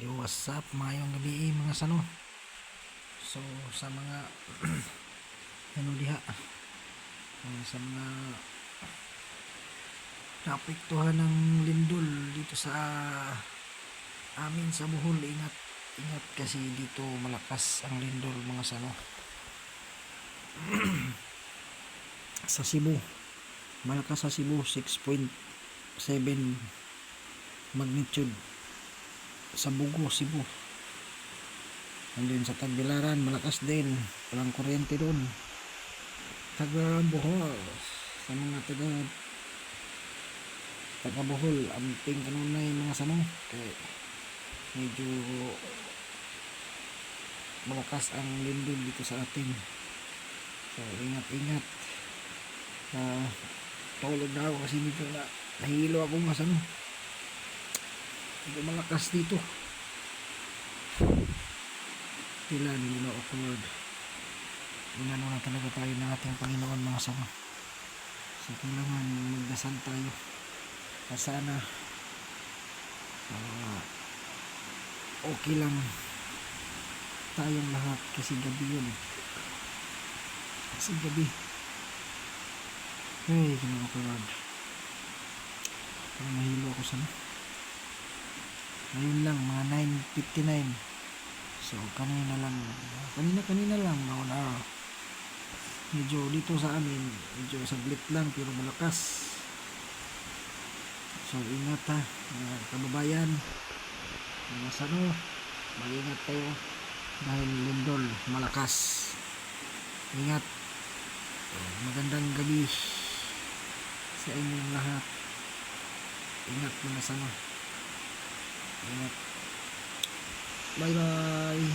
Yo, what's up? Mayong gabi mga sano. So sa mga ano diha, sa mga naapektuhan ng lindol dito sa amin sa Bohol, ingat ingat kasi dito malakas ang lindol mga sano. Sa Cebu, malakas sa Cebu 6.7 magnitude. Sa Bugo, Cebu. Andun sa Tagbilaran, malakas din. Walang kuryente doon. Tagbilaran, Bohol. Sa mga taga Bohol, amping kanunay mga sanong. Kaya medyo malakas ang lindol dito sa atin. So, ingat-ingat. Tulog na ako kasi medyo nahilo ako mga sanong. Medyo malakas dito. Tila nila awkward. Inano na talaga tayo ng ating Panginoon mga sama. So kailangan magdasal tayo na sana okay lang tayong lahat kasi gabi yun. Kasi gabi. Hey, kinaka-awkward. Parang nahilo ako sana. Ngayon lang, mga 9:59. So, kanina lang, mauna. Medyo dito sa amin, medyo saglit lang, pero malakas. So, ingat ha, mga kababayan. Mga sano, mag-ingat tayo. Dahil lindol, malakas. Ingat. Magandang gabi sa inyong lahat. Ingat mga sano. Ingat. Bye bye.